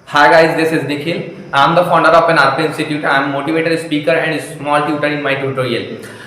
Hi guys, this is Nikhil. I am the founder of an RP Institute. I am motivator, speaker and small tutor in my tutorial.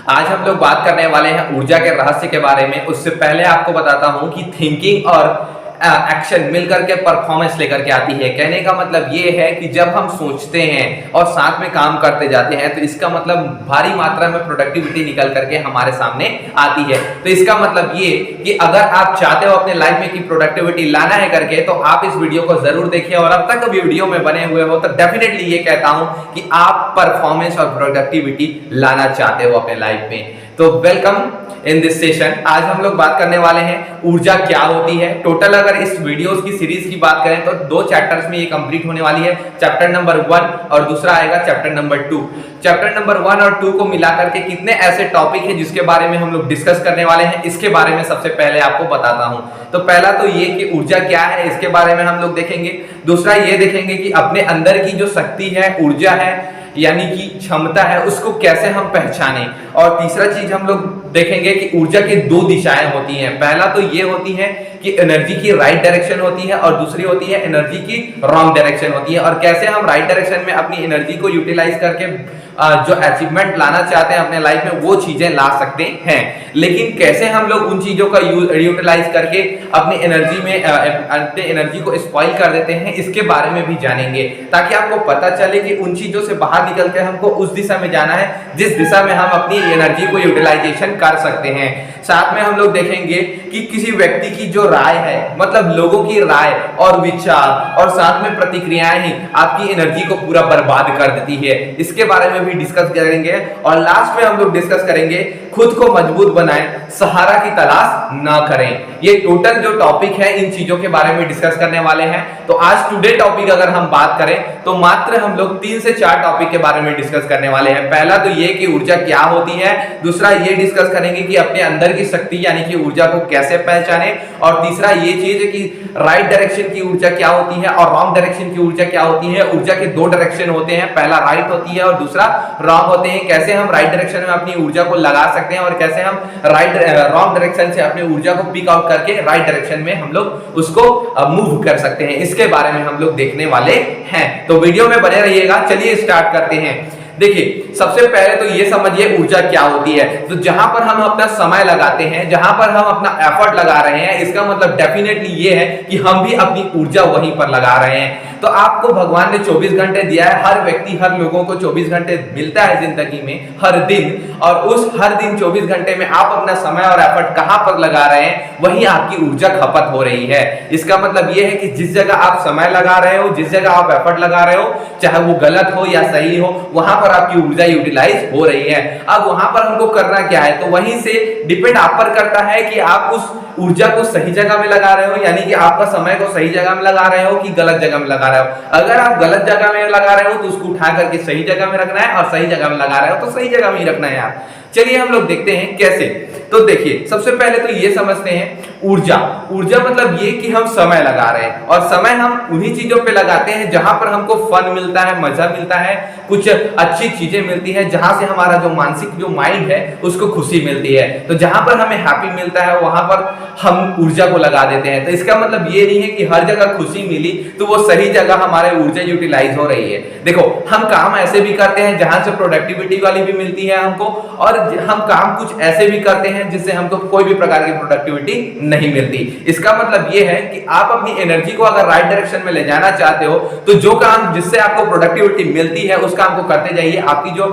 आज हम लोग बात करने वाले हैं ऊर्जा के रहस्य के बारे में। उससे पहले आपको बताता हूँ कि थिंकिंग और एक्शन मिलकर के परफॉर्मेंस लेकर के आती है। कहने का मतलब ये है कि जब हम सोचते हैं और साथ में काम करते जाते हैं तो इसका मतलब भारी मात्रा में प्रोडक्टिविटी निकल करके हमारे सामने आती है। तो इसका मतलब ये कि अगर आप चाहते हो अपने लाइफ में कि प्रोडक्टिविटी लाना है करके, तो आप इस वीडियो को जरूर देखिए। और अब तक वीडियो में बने हुए हो तो डेफिनेटली ये कहता हूं कि आप परफॉर्मेंस और प्रोडक्टिविटी लाना चाहते हो अपने लाइफ में। तो वेलकम इन दिस सेशन। आज हम लोग बात करने वाले हैं ऊर्जा क्या होती है। टोटल अगर इस वीडियोस की सीरीज की बात करें तो 2 चैप्टर्स में ये कंप्लीट होने वाली है। चैप्टर नंबर 1 और दूसरा आएगा चैप्टर नंबर 2। चैप्टर नंबर 1 और 2 को मिलाकर के कितने ऐसे टॉपिक हैं जिसके बारे में हम लोग डिस्कस करने वाले हैं, इसके बारे में सबसे पहले आपको बताता हूं। तो पहला तो ये कि ऊर्जा क्या है, इसके बारे में हम लोग देखेंगे। दूसरा ये देखेंगे कि अपने अंदर की जो शक्ति है, ऊर्जा है, यानी कि क्षमता है, उसको कैसे हम पहचाने। और तीसरा चीज हम लोग देखेंगे कि ऊर्जा की 2 दिशाएं होती हैं। पहला तो ये होती है कि एनर्जी की राइट डायरेक्शन होती है और दूसरी होती है एनर्जी की रॉन्ग डायरेक्शन होती है। और कैसे हम राइट डायरेक्शन में अपनी एनर्जी को यूटिलाइज करके जो अचीवमेंट लाना चाहते हैं अपने लाइफ में वो चीजें ला सकते हैं। लेकिन कैसे हम लोग उन चीजों का यूटिलाइज करके अपनी एनर्जी में अपने एनर्जी को स्पॉइल कर देते हैं, इसके बारे में भी जानेंगे, ताकि आपको पता चले कि उन चीजों से बाहर निकल के हमको उस दिशा में जाना है जिस दिशा में हम अपनी एनर्जी को यूटिलाइजेशन कर सकते हैं। साथ में हम लोग देखेंगे कि किसी व्यक्ति की जो राय है, मतलब लोगों की राय और विचार और साथ में प्रतिक्रियाएं ही आपकी एनर्जी को पूरा बर्बाद कर देती है, इसके बारे में भी डिस्कस करेंगे। और लास्ट में हम लोग डिस्कस करेंगे खुद को मजबूत बनाएं, सहारा की तलाश ना करें। ये टोटल जो टॉपिक है इन चीजों के बारे में डिस्कस करने वाले हैं। तो आज टुडे टॉपिक अगर हम बात करें तो मात्र हम लोग 3 से 4 टॉपिक के बारे में डिस्कस करने वाले हैं। पहला तो ये कि ऊर्जा क्या होती है, दूसरा ये डिस्कस करेंगे कि अपने अंदर की शक्ति यानी कि ऊर्जा को कैसे पहचाने, और तीसरा ये चीज है कि राइट डायरेक्शन की ऊर्जा क्या होती है और रॉन्ग डायरेक्शन की ऊर्जा क्या होती है। ऊर्जा के 2 डायरेक्शन होते हैं, पहला राइट होती है और दूसरा रॉन्ग होते हैं। कैसे हम राइट डायरेक्शन में अपनी ऊर्जा को लगा सकते हैं और कैसे हम रॉन्ग डायरेक्शन से अपनी ऊर्जा को पिक आउट करके राइट डायरेक्शन में हम लोग उसको मूव कर सकते हैं, इसके बारे में हम लोग देखने वाले हैं। तो वीडियो में बने रहिएगा। चलिए स्टार्ट करते हैं। देखिए, सबसे पहले तो ये समझिए ऊर्जा क्या होती है। तो जहां पर हम अपना समय लगाते हैं, जहां पर हम अपना एफर्ट लगा रहे हैं, इसका मतलब डेफिनेटली ये है कि हम भी अपनी ऊर्जा वहीं पर लगा रहे हैं। तो आपको भगवान ने 24 घंटे दिया है। हर व्यक्ति, हर लोगों को 24 घंटे मिलता है जिंदगी में, हर दिन। और उस हर दिन 24 घंटे में आप अपना समय और एफर्ट कहां पर लगा रहे हैं, वहीं आपकी ऊर्जा खपत हो रही है। इसका मतलब ये है कि जिस जगह आप समय लगा रहे हो, जिस जगह आप एफर्ट लगा रहे हो, चाहे वो गलत हो या सही हो, वहां पर आपकी ऊर्जा यूटिलाइज हो रही है। अब वहां पर हमको करना क्या है, तो वहीं से डिपेंड आप पर करता है कि आप उस ऊर्जा को सही जगह में लगा रहे हो, यानी कि आपका समय को सही जगह में लगा रहे हो कि गलत जगह में लगा रहे हो। अगर आप गलत जगह में लगा रहे हो तो उसको उठा करके सही जगह में रखना है, और सही जगह में लगा रहे हो तो सही जगह में ही रखना है आप। चलिए हम लोग देखते हैं कैसे। तो देखिए, सबसे पहले तो ये समझते हैं ऊर्जा। ऊर्जा मतलब ये कि हम समय लगा रहे हैं, और समय हम उन्हीं चीजों पे लगाते हैं जहां पर हमको फन मिलता है, मजा मिलता है, कुछ अच्छी चीजें मिलती है, जहां से हमारा जो मानसिक जो माइंड है उसको खुशी मिलती है। तो जहां पर हमें हैप्पी मिलता है वहां पर हम ऊर्जा को लगा देते हैं। तो इसका मतलब ये नहीं है कि हर जगह खुशी मिली तो वो सही जगह हमारे ऊर्जा यूटिलाइज हो रही है। देखो, हम काम ऐसे भी करते हैं जहां से प्रोडक्टिविटी वाली भी मिलती है हमको, और हम काम कुछ ऐसे भी करते हैं जिससे हमको कोई भी प्रकार की प्रोडक्टिविटी नहीं मिलती। इसका मतलब ये है कि आप अपनी एनर्जी को अगर राइट डायरेक्शन में ले जाना चाहते हो तो जो काम जिससे आपको प्रोडक्टिविटी मिलती है उस काम को करते जाइए। आपकी जो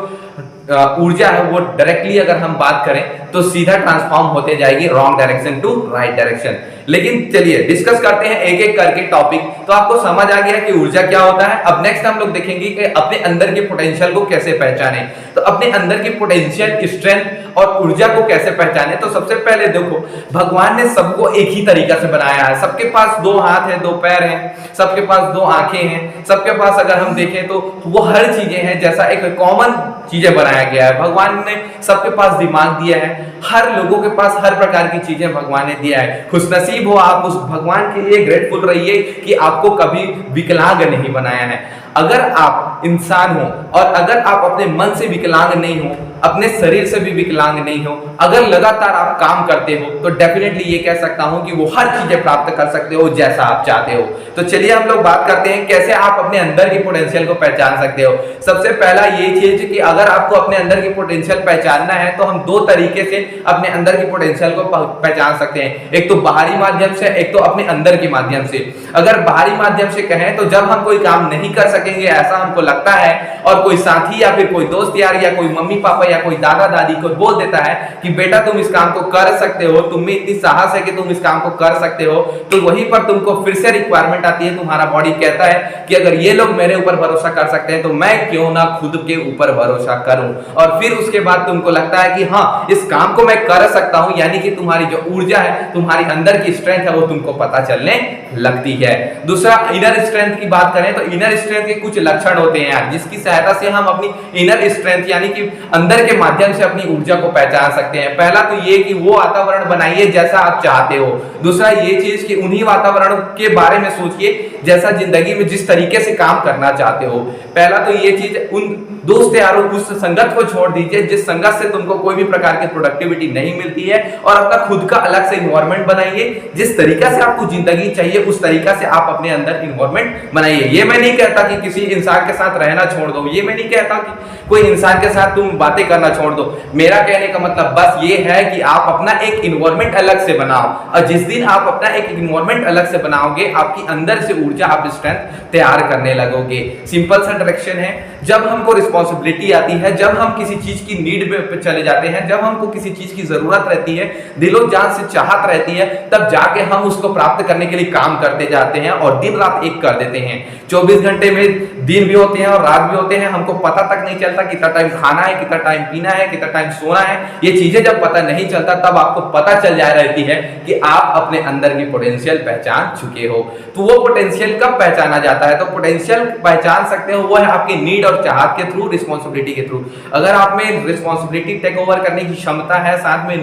ऊर्जा है वो डायरेक्टली अगर हम बात करें तो सीधा ट्रांसफॉर्म होते जाएगी wrong direction to right direction. लेकिन चलिए डिस्कस करते हैं एक एक करके टॉपिक। तो आपको समझ आ गया कि ऊर्जा क्या होता है। अब नेक्स्ट हम लोग देखेंगे कि अपने अंदर के पोटेंशियल को कैसे पहचाने। तो अपने अंदर की पोटेंशियल, स्ट्रेंथ और ऊर्जा को कैसे पहचाने, तो सबसे पहले देखो, भगवान ने सबको एक ही तरीका से बनाया है। सबके पास 2 हाथ हैं, 2 पैर हैं, सबके पास 2 आंखें हैं, सबके पास अगर हम देखें तो वो हर चीजें हैं, जैसा एक कॉमन चीजें बनाया गया है। भगवान ने सबके पास दिमाग दिया है, हर लोगों के पास हर प्रकार की चीजें भगवान ने दिया है। खुशनसीब हो आप, उस भगवान के लिए ग्रेटफुल रहिए कि आपको कभी विकलांग नहीं बनाया है। अगर आप इंसान हो और अगर आप अपने मन से विकलांग नहीं हो, अपने शरीर से भी विकलांग नहीं हो, अगर लगातार आप काम करते हो तो डेफिनेटली ये कह सकता हूं कि वो हर चीजें प्राप्त कर सकते हो जैसा आप चाहते हो। तो चलिए हम लोग बात करते हैं कैसे आप अपने अंदर की पोटेंशियल को पहचान सकते हो। सबसे पहला ये चीज कि अगर आपको अपने अंदर की पोटेंशियल पहचानना है तो हम दो तरीके से अपने अंदर की पोटेंशियल को पहचान सकते हैं, एक तो बाहरी माध्यम से, एक तो अपने अंदर के माध्यम से। अगर बाहरी माध्यम से कहें तो जब हम कोई काम नहीं कर सकेंगे ऐसा हमको लगता है और कोई साथी या फिर कोई दोस्त यार या कोई मम्मी पापा या कोई दादा दादी को बोल देता है कि बेटा तुम इस काम को कर सकते हो, तुम में इतनी साहस है कि तुम इस काम को कर सकते हो, तो वहीं पर तुमको फिर से रिक्वायरमेंट आती है, तुम्हारा बॉडी कहता है कि अगर ये लोग मेरे ऊपर भरोसा कर सकते हैं तो मैं क्यों ना खुद के ऊपर भरोसा करूं। और फिर उसके बाद तुमको लगता है कि हाँ इस काम को मैं कर सकता हूं, यानी कि तुम्हारी जो ऊर्जा है, तुम्हारी अंदर की स्ट्रेंथ है वो तुमको पता चलने लगती है। दूसरा इनर स्ट्रेंथ की बात करें तो इनर स्ट्रेंथ के कुछ लक्षण होते हैं यार, जिसकी सहायता से हम अपनी इनर स्ट्रेंथ यानी कि अंदर के माध्यम से अपनी ऊर्जा को पहचान सकते हैं। पहला तो ये कि वो वातावरण बनाइए जैसा आप चाहते हो। दूसरा ये चीज कि उन्हीं वातावरण के बारे में सोचिए जैसा जिंदगी में जिस तरीके से काम करना चाहते हो। पहला तो ये चीज, उन दोस्त यारों उस संगत को छोड़ दीजिए जिस संगत से तुमको कोई भी प्रकार की प्रोडक्टिविटी नहीं मिलती है, और अपना खुद का अलग से इन्वायरमेंट बनाइए। जिस तरीका से आपको जिंदगी चाहिए उस तरीका से आप अपने अंदर इन्वायरमेंट बनाइए। ये मैं नहीं कहता कि किसी इंसान के साथ रहना छोड़ दो, ये मैं नहीं कहता कि कोई इंसान के साथ तुम बातें करना छोड़ दो। मेरा कहने का मतलब बस ये है कि आप अपना एक इन्वायरमेंट अलग से बनाओ, और जिस दिन आप अपना एक इन्वायरमेंट अलग से बनाओगे आपकी अंदर से ऊर्जा, आप स्ट्रेंथ तैयार करने लगोगे। सिंपल सा डायरेक्शन है, जब हमको रिस्पॉन्सिबिलिटी आती है, जब हम किसी चीज की नीड पे चले जाते हैं, जब हमको किसी चीज की जरूरत रहती है, दिलो जान से चाहत रहती है, तब जाके हम उसको प्राप्त करने के लिए काम करते जाते हैं और दिन रात एक कर देते हैं। 24 घंटे में दिन भी होते हैं और रात भी होते हैं, हमको पता तक नहीं चलता कितना टाइम खाना है, कितना टाइम पीना है, कितना टाइम सोना है। ये चीजें जब पता नहीं चलता तब आपको पता चल जा रहती है कि आप अपने अंदर की पोटेंशियल पहचान चुके हो। तो वो पोटेंशियल कब पहचाना जाता है? तो पोटेंशियल पहचान सकते हो वो है आपकी नीड और चाहत के थ्रू, रिस्पॉन्सिबिलिटी के थ्रू। अगर आप में रिस्पॉन्सिबिलिटी टेक ओवर करने की क्षमता है, साथ में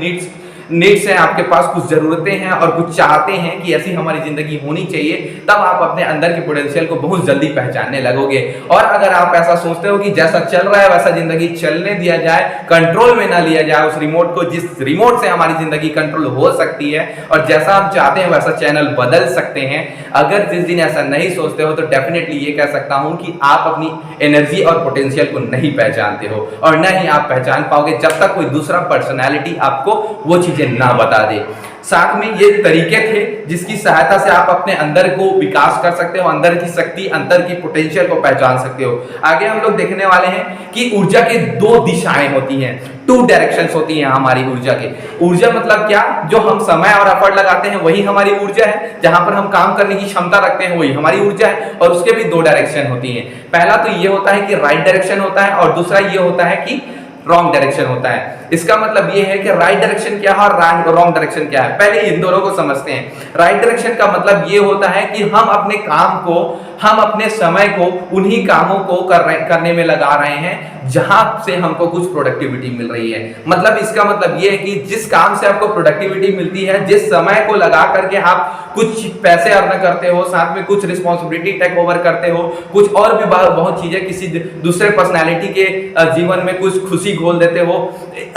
नीड्स हैं, आपके पास कुछ जरूरतें हैं और कुछ चाहते हैं कि ऐसी हमारी जिंदगी होनी चाहिए, तब आप अपने अंदर की पोटेंशियल को बहुत जल्दी पहचानने लगोगे। और अगर आप ऐसा सोचते हो कि जैसा चल रहा है वैसा जिंदगी चलने दिया जाए, कंट्रोल में ना लिया जाए उस रिमोट को, जिस रिमोट से हमारी जिंदगी कंट्रोल हो सकती है और जैसा हम चाहते हैं वैसा चैनल बदल सकते हैं, अगर जिस दिन ऐसा नहीं सोचते हो तो डेफिनेटली ये कह सकता हूं कि आप अपनी एनर्जी और पोटेंशियल को नहीं पहचानते हो, और न ही आप पहचान पाओगे जब तक कोई दूसरा पर्सनैलिटी आपको वो चीजें ना बता दे। साथ में ये तरीके थे जिसकी सहायता से आप अपने अंदर को विकास कर सकते हो, अंदर की शक्ति, अंदर की पोटेंशियल को पहचान सकते हो। आगे हम लोग देखने वाले हैं कि ऊर्जा के दो दिशाएं होती हैं, 2 डायरेक्शंस होती हैं हमारी ऊर्जा के। ऊर्जा मतलब क्या? जो हम समय और एफर्ट लगाते हैं वही हमारी ऊर्जा है, जहां पर हम काम करने की क्षमता रखते हैं वही हमारी ऊर्जा है, और उसके भी 2 डायरेक्शन होती हैं। पहला तो ये होता है कि राइट डायरेक्शन होता है और दूसरा ये होता है कि रॉन्ग डायरेक्शन होता है। इसका मतलब ये है कि राइट डायरेक्शन क्या है और रॉन्ग डायरेक्शन क्या है। पहले इन दोनों को समझते हैं। राइट डायरेक्शन का मतलब ये होता है कि हम अपने काम को, हम अपने समय को उन्हीं कामों को करने में लगा रहे हैं जहां से हमको कुछ प्रोडक्टिविटी मिल रही है। मतलब इसका मतलब ये है कि जिस काम से आपको प्रोडक्टिविटी मिलती है, जिस समय को लगा करके आप कुछ पैसे अर्न करते हो, साथ में कुछ रिस्पॉन्सिबिलिटी टेक ओवर करते हो, कुछ और भी बहुत चीजें किसी दूसरे पर्सनैलिटी के जीवन में कुछ खुशी घोल देते हो,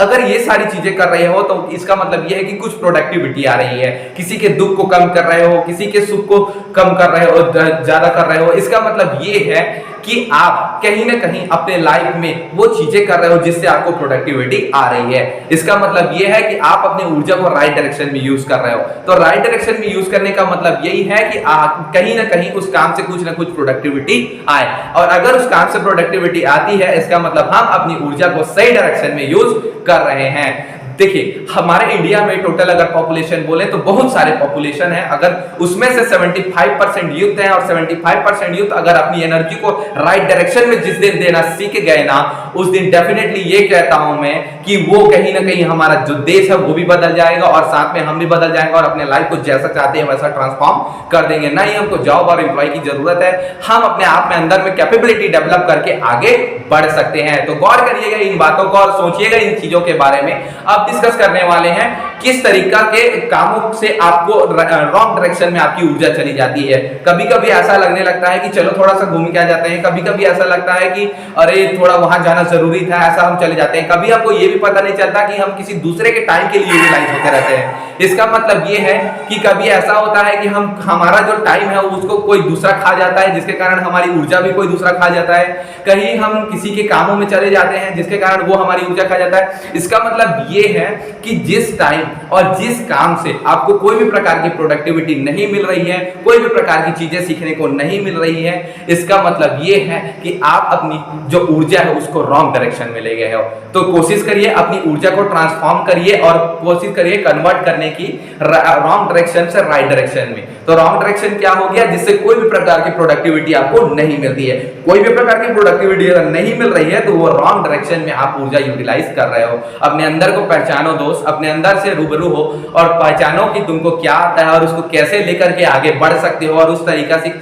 अगर ये सारी चीजें कर रहे हो तो इसका मतलब ये है कि कुछ प्रोडक्टिविटी आ रही है। किसी के दुख को कम कर रहे हो, किसी के सुख को कम कर रहे हो, ज्यादा कर रहे हो। इसका मतलब ये है कि आप कहीं ना कहीं अपने लाइफ में वो चीजें कर रहे हो जिससे आपको प्रोडक्टिविटी आ रही है। इसका मतलब ये है कि आप अपनी ऊर्जा को राइट डायरेक्शन में यूज कर रहे हो। तो राइट डायरेक्शन में यूज करने का मतलब यही है कि आप कहीं ना कहीं उस काम से कुछ ना कुछ प्रोडक्टिविटी आए, और अगर उस काम से प्रोडक्टिविटी आती है इसका मतलब हम अपनी ऊर्जा को सही डायरेक्शन में यूज कर रहे हैं। देखिए हमारे इंडिया में टोटल अगर पॉपुलेशन बोले तो बहुत सारे पॉपुलेशन है, अगर उसमें से 75% यूथ है और 75% यूथ अगर अपनी एनर्जी को राइट डायरेक्शन में जिस दिन देना सीख गए ना, उस दिन डेफिनेटली ये कहता हूं मैं कि वो कहीं ना कहीं हमारा जो देश है वो भी बदल जाएगा और साथ में हम भी बदल जाएंगे और अपने लाइफ को जैसा चाहते हैं वैसा ट्रांसफॉर्म कर देंगे। ना ही हमको जॉब और एम्प्लॉय की जरूरत है, हम अपने आप में अंदर में कैपेबिलिटी डेवलप करके आगे बढ़ सकते हैं। तो गौर करिएगा इन बातों को और सोचिएगा इन चीजों के बारे में। अब अब डिस्कस करने वाले हैं किस तरीका के कामों से आपको रॉन्ग डायरेक्शन में आपकी ऊर्जा चली जाती है। कभी कभी ऐसा लगने लगता है कि चलो थोड़ा सा घूम के आ जाते हैं, कभी कभी ऐसा लगता है कि अरे थोड़ा वहां जाना जरूरी था, ऐसा हम चले जाते हैं। कभी हमको ये भी पता नहीं चलता कि हम किसी दूसरे के टाइम के लिए यूटिलाइज होते रहते हैं। इसका मतलब ये है कि कभी ऐसा होता है कि हमारा जो टाइम है उसको कोई दूसरा खा जाता है, जिसके कारण हमारी ऊर्जा भी कोई दूसरा खा जाता है। कहीं हम किसी के कामों में चले जाते हैं जिसके कारण वो हमारी ऊर्जा खा जाता है। इसका मतलब ये है कि जिस टाइम और जिस काम से आपको कोई भी प्रकार की प्रोडक्टिविटी नहीं मिल रही है, कोई भी प्रकार की चीजें सीखने को नहीं मिल रही है, इसका मतलब ये है कि आप अपनी जो ऊर्जा है उसको रॉन्ग डायरेक्शन में ले गए हो। तो कोशिश करिए अपनी ऊर्जा को ट्रांसफॉर्म करिए और कोशिश करिए कन्वर्ट करने की रॉन्ग डायरेक्शन से राइट डायरेक्शन में। तो रॉन्ग डायरेक्शन क्या हो गया? जिससे कोई भी प्रकार की प्रोडक्टिविटी आपको नहीं मिलती है। कोई भी प्रकार की प्रोडक्टिविटी अगर नहीं मिल रही है तो वो रॉन्ग डायरेक्शन में आप ऊर्जा यूटिलाइज कर रहे हो। अपने अंदर को पहचानो दोस्त, अपने अंदर से रूबरू हो और पहचानो कि तुमको क्या आता है और उसको कैसे लेकर के आगे बढ़ सकते हो और उस तरीका से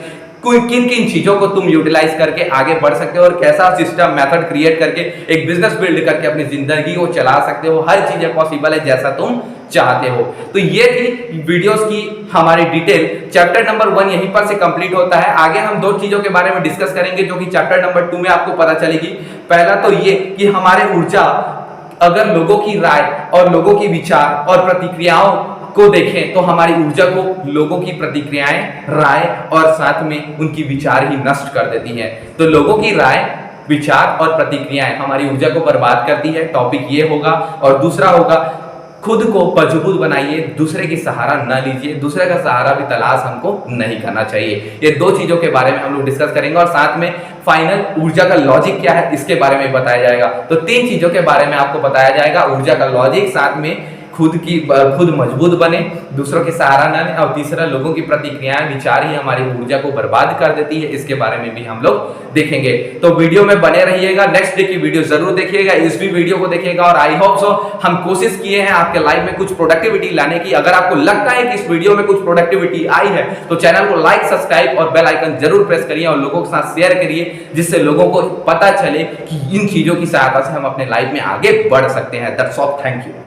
किन किन चीजों को तुम यूटिलाइज करके आगे बढ़ सकते हो और कैसा सिस्टम मेथड क्रिएट करके एक बिजनेस बिल्ड करके अपनी जिंदगी को चला सकते हो। हर चीजें पॉसिबल है जैसा तुम चाहते हो। तो ये थी वीडियोस की हमारी डिटेल। चैप्टर नंबर 1 यहीं पर से कंप्लीट होता है। आगे हम दो चीजों के बारे में डिस्कस करेंगे जो कि चैप्टर नंबर 2 में आपको पता चलेगी। पहला तो ये कि हमारे ऊर्जा अगर लोगों की राय और लोगों की विचार और प्रतिक्रियाओं को देखें तो हमारी ऊर्जा को लोगों की प्रतिक्रियाएं, राय और साथ में उनकी विचार ही नष्ट कर देती हैं। तो लोगों की राय, विचार और प्रतिक्रियाएं हमारी ऊर्जा को बर्बाद करती है। टॉपिक ये होगा। और दूसरा होगा खुद को मजबूत बनाइए, दूसरे की सहारा न लीजिए, दूसरे का सहारा भी तलाश हमको नहीं करना चाहिए। ये दो चीजों के बारे में हम लोग डिस्कस करेंगे और साथ में फाइनल ऊर्जा का लॉजिक क्या है इसके बारे में बताया जाएगा। तो 3 चीजों के बारे में आपको बताया जाएगा, ऊर्जा का लॉजिक, साथ में खुद मजबूत बने, दूसरों के सहारा न लें, और तीसरा लोगों की प्रतिक्रियाएं, विचार ही हमारी ऊर्जा को बर्बाद कर देती है। इसके बारे में भी हम लोग देखेंगे। तो वीडियो में बने रहिएगा, नेक्स्ट डे की वीडियो जरूर देखिएगा, इस भी वीडियो को देखिएगा। और आई होप सो हम कोशिश किए हैं आपके लाइफ में कुछ प्रोडक्टिविटी लाने की। अगर आपको लगता है कि इस वीडियो में कुछ प्रोडक्टिविटी आई है तो चैनल को लाइक, सब्सक्राइब और बेल आइकन जरूर प्रेस करिए और लोगों के साथ शेयर करिए, जिससे लोगों को पता चले कि इन चीजों की सहायता से हम अपने लाइफ में आगे बढ़ सकते हैं। That's all, thank you.